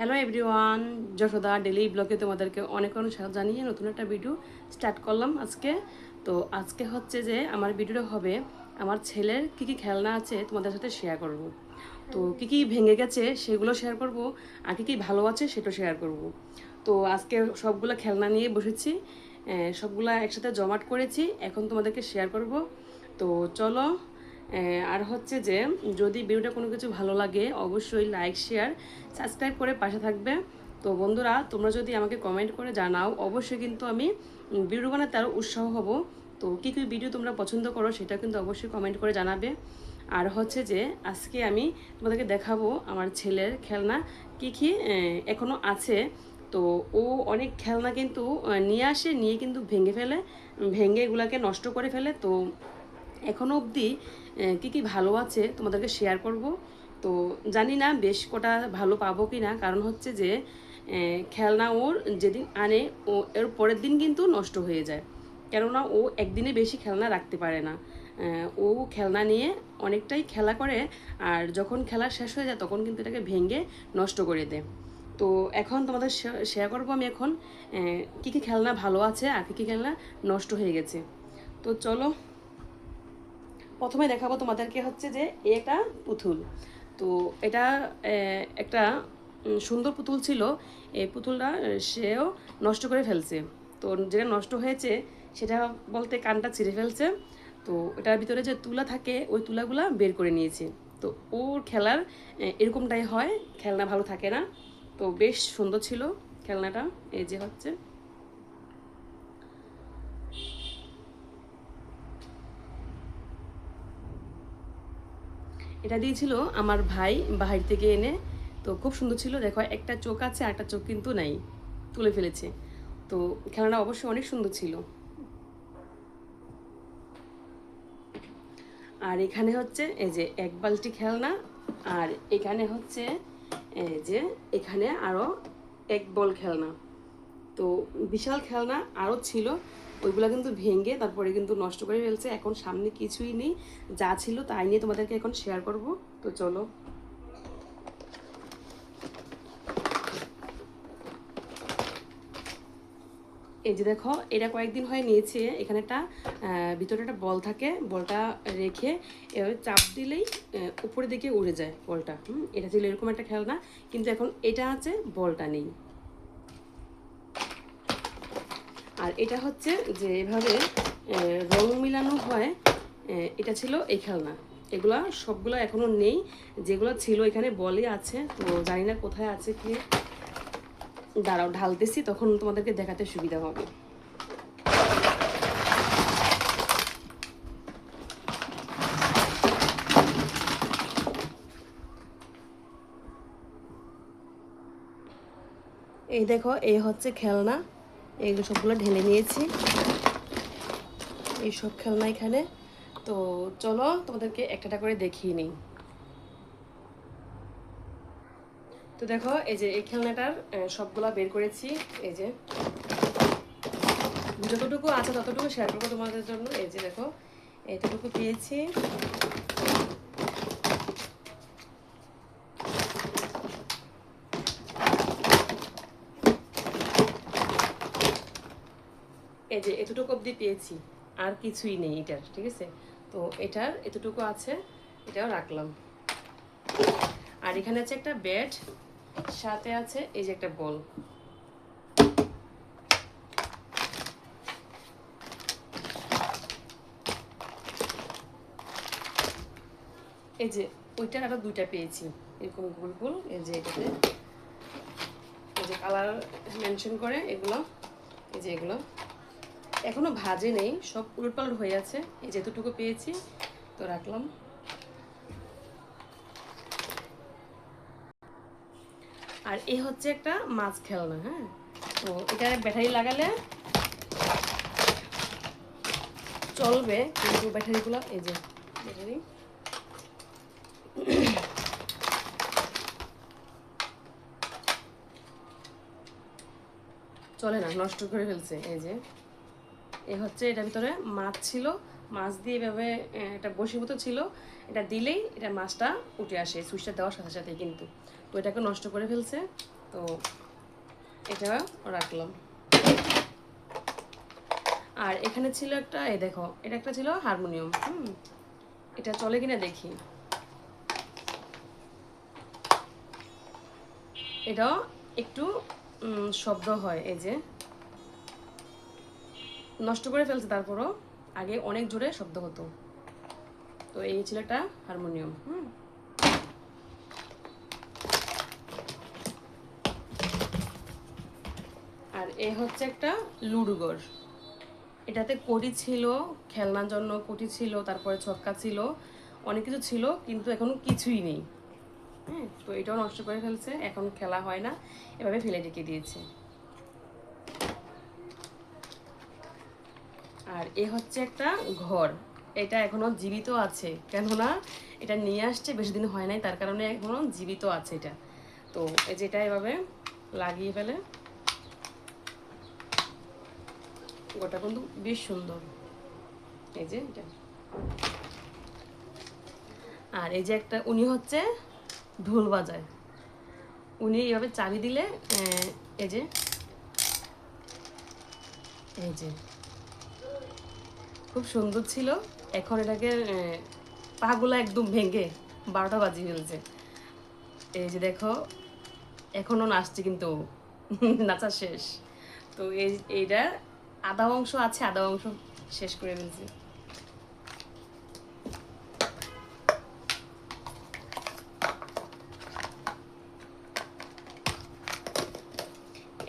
Hello everyone, Yashoda daily ব্লগে তোমাদেরকে অনেক অনেক স্বাগত জানিয়ে নতুন একটা ভিডিও স্টার্ট করলাম আজকে। তো আজকে হচ্ছে যে আমার ভিডিওটা হবে আমার ছেলের কী কী খেলনা আছে তোমাদের সাথে শেয়ার করব। তো কী কী ভেঙে গেছে সেগুলো শেয়ার করব, আর কী কী ভালো আছে সেটাও শেয়ার করব। তো আজকে সবগুলো খেলনা নিয়ে বসেছি, সবগুলা একসাথে জমাট করেছি, এখন তোমাদেরকে শেয়ার করব। তো চলো। আর হচ্ছে যে যদি ভিডিওটা কোনো কিছু ভালো লাগে অবশ্যই লাইক শেয়ার সাবস্ক্রাইব করে পাশে থাকবে। তো বন্ধুরা, তোমরা যদি আমাকে কমেন্ট করে জানাও অবশ্যই কিন্তু আমি ভিডিও বানাতে আরও উৎসাহ হব। তো কী কী ভিডিও তোমরা পছন্দ করো সেটা কিন্তু অবশ্যই কমেন্ট করে জানাবে। আর হচ্ছে যে আজকে আমি তোমাদেরকে দেখাবো আমার ছেলের খেলনা কী কী এখনও আছে। তো ও অনেক খেলনা কিন্তু নিয়ে আসে, নিয়ে কিন্তু ভেঙে ফেলে, ভেঙে এগুলাকে নষ্ট করে ফেলে। তো এখনও অবধি কী কী ভালো আছে তোমাদেরকে শেয়ার করব। তো জানি না বেশ কটা ভালো পাবো কি না, কারণ হচ্ছে যে খেলনা ওর যেদিন আনে ও এর পরের দিন কিন্তু নষ্ট হয়ে যায়, কেননা ও একদিনে বেশি খেলনা রাখতে পারে না। ও খেলনা নিয়ে অনেকটাই খেলা করে, আর যখন খেলা শেষ হয়ে যায় তখন কিন্তু এটাকে ভেঙে নষ্ট করে দেয়। তো এখন তোমাদের শেয়ার করবো আমি এখন কী কী খেলনা ভালো আছে আর কী কী খেলনা নষ্ট হয়ে গেছে। তো চলো, প্রথমে দেখাবো তোমাদেরকে হচ্ছে যে এটা পুতুল। তো এটা একটা সুন্দর পুতুল ছিল। এই পুতুলটা সেও নষ্ট করে ফেলছে। তো যেটা নষ্ট হয়েছে সেটা বলতে কানটা ছিঁড়ে ফেলছে। তো এটার ভিতরে যে তুলা থাকে ওই তুলাগুলা বের করে নিয়েছে। তো ওর খেলার এরকমটাই হয়, খেলনা ভালো থাকে না। তো বেশ সুন্দর ছিল খেলনাটা। এই যে হচ্ছে এটা দিয়েছিল আমার ভাই বাহির থেকে এনে। তো খুব সুন্দর ছিল, দেখো একটা চোখ আছে আর একটা চোখ কিন্তু নাই, তুলে ফেলেছে। তো খেলাটা অবশ্যই অনেক সুন্দর ছিল। আর এখানে হচ্ছে এই যে এক বালতি খেলনা, আর এখানে হচ্ছে এই যে এখানে আরও এক বল খেলনা। তো বিশাল খেলনা আরও ছিল, ওইগুলো কিন্তু ভেঙে তারপরে কিন্তু নষ্ট করে ফেলছে। এখন সামনে কিছুই নেই, যা ছিল তাই নিয়ে তোমাদেরকে এখন শেয়ার করব। তো চলো। এই যে দেখো, এটা কয়েকদিন হয়ে নিয়েছে। এখানে একটা ভিতরে একটা বল থাকে, বলটা রেখে এভাবে চাপ দিলেই উপরের দিকে উড়ে যায় বলটা। এটা ছিল এরকম একটা খেলনা, কিন্তু এখন এটা আছে, বলটা নেই। আর এটা হচ্ছে যে এভাবে রং মিলানো হয়, এটা ছিল এই খেলনা। এগুলা সবগুলো এখনো নেই, যেগুলো ছিল এখানে বলই আছে। তো জানি না কোথায় আছে কি, দাঁড়াও ঢালতেছি, তখন তোমাদেরকে দেখাতে সুবিধা হবে। এই দেখো, এই হচ্ছে খেলনা, এইগুলো সবগুলো ঢেলে নিয়েছি, এই সব খেলনা এখানে। তো চলো তোমাদেরকে একটা করে দেখিয়ে নিই। তো দেখো, এই যে এই খেলনাটার সবগুলা বের করেছি। এই যে যতটুকু আছে ততটুকু শেয়ার করবো তোমাদের জন্য। এই যে দেখো, এতটুকু পেয়েছি। এই যে এতটুকু অবধি পেয়েছি, আর কিছুই নেই এটার, ঠিক আছে। তো এটার এতটুকু আছে, এটাও রাখলাম। আর এখানে আছে একটা ব্যাট, সাথে আছে এই যে একটা বল। এই যে ওইটার আরো দুইটা পেয়েছি এরকম গোল গোল। এই যে এটাতে এই যে কালার মেনশন করে এগুলো, এই যে এগুলো এখনো ভাজে নেই, সব উলটপালট হয়ে আছে। এই যে এতটুকু পেয়েছি, তো রাখলাম। আর এই হচ্ছে একটা মাছ খেলনা। হ্যাঁ, তো এটা ব্যাটারি লাগালে চলবে, কিন্তু ব্যাটারিগুলো এই যে ব্যাটারি চলে না, নষ্ট করে ফেলছে। এই যে এ হচ্ছে, এটার ভিতরে মাছ ছিল, মাছ দিয়ে এভাবে এটা বসীভূত ছিল, এটা দিলেই এটা মাছটা উঠে আসে সুইচটা দেওয়ার সাথে সাথে, কিন্তু তো এটাকে নষ্ট করে ফেলছে। তো এটা রাখলাম। আর এখানে ছিল একটা, এই দেখো, এটা একটা ছিল হারমোনিয়াম। এটা চলে কিনা দেখি। এটাও একটু শব্দ হয়, এই যে নষ্ট করে ফেলছে, তারপরও আগে অনেক জোরে শব্দ হতো। তো এই ছিল একটা হারমোনিয়াম। আর এ হচ্ছে একটা লুডুগর। এটাতে কোটি ছিল, খেলনার জন্য কোটি ছিল, তারপরে ছক্কা ছিল, অনেক কিছু ছিল, কিন্তু এখন কিছুই নেই। হ্যাঁ, তো এটাও নষ্ট করে ফেলছে, এখন খেলা হয় না, এভাবে ফেলে রেখে দিয়েছে। আর এ হচ্ছে একটা ঘর, এটা এখনো জীবিত আছে, কেননা এটা নিয়ে আসছে বেশি দিন হয় নাই, তার কারণে এখনো জীবিত আছে এটা। তো এই যে এটা এভাবে লাগিয়ে ফেলে, গোটা কিন্তু বেশ সুন্দর, এই যে এটা। আর এই যে একটা, উনি হচ্ছে ঢোল বাজায়, উনি এইভাবে চাবি দিলে এই যে, এই যে খুব সুন্দর ছিল। এখন এটাকে পাগুলা একদম ভেঙে 12টা বাজিয়ে ফেলছে। এই যে দেখো, এখনো নাচছে কিন্তু নাচা শেষ। তো এইটা আধা অংশ আছে, আধা অংশ শেষ করে ফেলছে।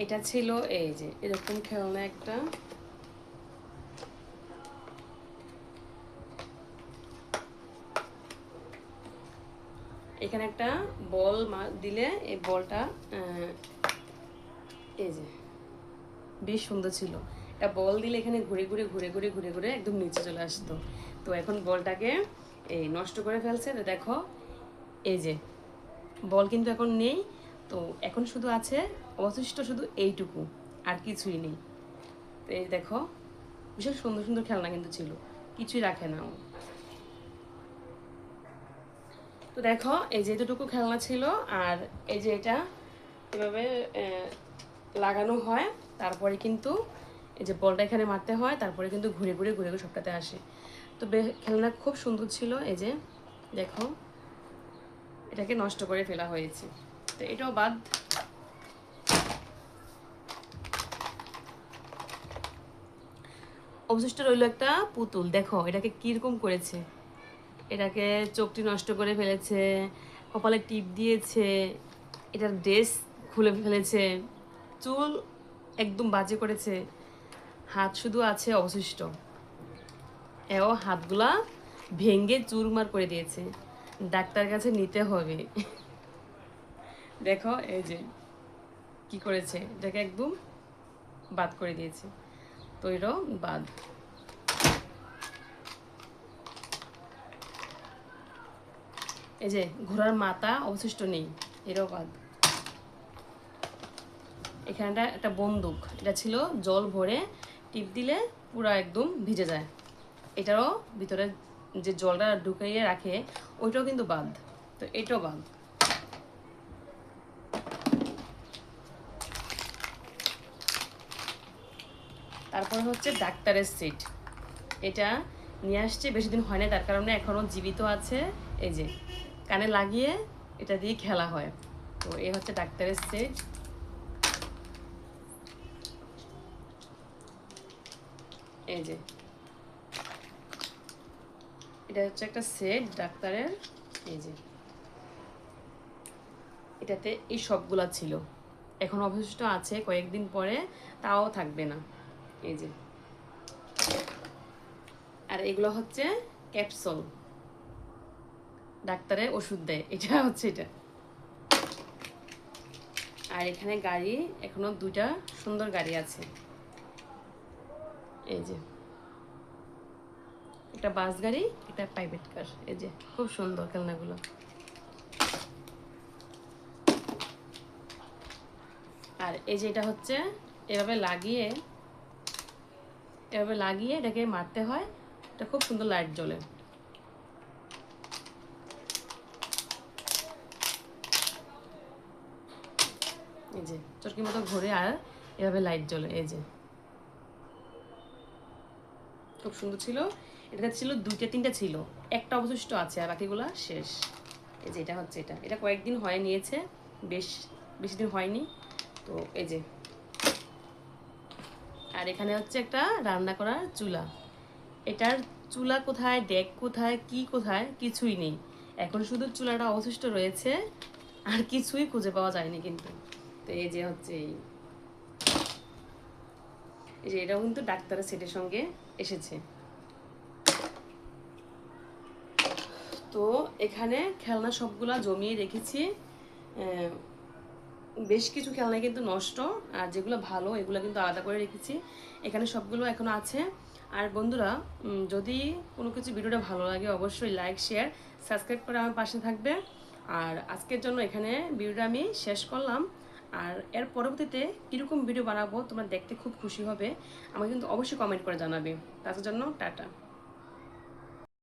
এটা ছিল এই যে এরকম খেলনা একটা, এখানে একটা বল দিলে এই বলটা এই যে বেশ সুন্দর ছিল। এটা বল দিলে এখানে ঘুরে ঘুরে ঘুরে ঘুরে ঘুরে ঘুরে একদম নিচে চলে আসতো। তো এখন বলটাকে এই নষ্ট করে ফেলছে। তো দেখো এই যে বল কিন্তু এখন নেই। তো এখন শুধু আছে অবশিষ্ট শুধু এইটুকু, আর কিছুই নেই। তো এই দেখো, বিশাল সুন্দর সুন্দর খেলনা কিন্তু ছিল, কিছুই রাখে না। তো দেখো এই যে এতটুকু খেলনা ছিল, আর এই যে এটা এভাবে লাগানো হয়, তারপরে কিন্তু এই যে বলটা এখানে মারতে হয়, তারপরে কিন্তু ঘুরে ঘুরে ঘুরে ঘুরে সবটাতে আসে। তো খেলনা খুব সুন্দর ছিল। এই যে দেখো, এটাকে নষ্ট করে ফেলা হয়েছে, তো এটাও বাদ। অবশিষ্ট রইল একটা পুতুল, দেখো এটাকে কিরকম করেছে, এটাকে চোখটি নষ্ট করে ফেলেছে, কপালে টিপ দিয়েছে, এটার ড্রেস খুলে ফেলেছে, চুল একদম বাজে করেছে, হাত শুধু আছে অবশিষ্ট, এও হাতগুলা ভেঙে চুরমার করে দিয়েছে, ডাক্তার কাছে নিতে হবে। দেখো এই যে কি করেছে, এটাকে একদম বাদ করে দিয়েছে, তো এটাও বাদ। এই যে ঘোড়ার মাথা অবশিষ্ট নেই, এটাও বাদ। এখানটা একটা বন্দুক, এটা ছিল জল ভরে টিপ দিলে পুরো একদম ভিজে যায়, এটারও ভিতরে যে জলটা ঢুকিয়ে রাখে ওইটাও কিন্তু বাদ, তো এটাও বাদ। তারপর হচ্ছে ডাক্তারের সিট, এটা নিয়ে আসছে বেশি দিন হয় না, তার কারণে এখনো জীবিত আছে। এই যে কানে লাগিয়ে এটা দিয়ে খেলা হয়। তো এই হচ্ছে ডাক্তারের সেট। এই যে এটা হচ্ছে একটা সেট ডাক্তারের। এই যে এটাতে এই সবগুলা ছিল, এখন অবশিষ্ট আছে, কয়েকদিন পরে তাও থাকবে না। এই যে, আর এগুলো হচ্ছে ক্যাপসুল, ডাক্তারে ওষুধ দেয়, এটা হচ্ছে এটা। আর এখানে গাড়ি এখনো দুইটা সুন্দর গাড়ি আছে। এই যে একটা বাস গাড়ি, একটা প্রাইভেট কার। এই যে খুব সুন্দর খেলনাগুলো। আর এই যে এটা হচ্ছে এভাবে লাগিয়ে, এভাবে লাগিয়ে এটাকে মারতে হয়, এটা খুব সুন্দর লাইট জ্বলে। এই যে চরকির মতো ঘুরে আর এভাবে লাইট জ্বলে। এই যে খুব সুন্দর ছিল। এটাতে ছিল 2-3টা ছিল, একটা অবশিষ্ট আছে আর বাকিগুলা শেষ। এই যে এটা হচ্ছে এটা কয়েকদিন হয়ে নিয়েছে, বেশি দিন হয়নি। তো এই যে, আর এখানে হচ্ছে একটা রান্না করার চুলা। এটার চুলা কোথায়, ডেক কোথায়, কি কোথায় কিছুই নেই। এখন শুধু চুলাটা অবশিষ্ট রয়েছে, আর কিছুই খুঁজে পাওয়া যায়নি কিন্তু। তো এই যে হচ্ছে এই যে এটাও কিন্তু ডাক্তারের সেটের সঙ্গে এসেছে। তো এখানে খেলনা সবগুলা জমিয়ে রেখেছি। বেশ কিছু খেলনা কিন্তু নষ্ট, আর যেগুলো ভালো এগুলো কিন্তু আলাদা করে রেখেছি। এখানে সবগুলো এখনো আছে। আর বন্ধুরা, যদি কোনো কিছু ভিডিওটা ভালো লাগে অবশ্যই লাইক, শেয়ার, সাবস্ক্রাইব করে আমার পাশে থাকবে। আর আজকের জন্য এখানে ভিডিওটা আমি শেষ করলাম। আর এর পরবর্তীতে কীরকম ভিডিও বানাবো তোমরা দেখতে খুব খুশি হবে, আমাকে কিন্তু অবশ্যই কমেন্ট করে জানাবে। তার জন্য টাটা।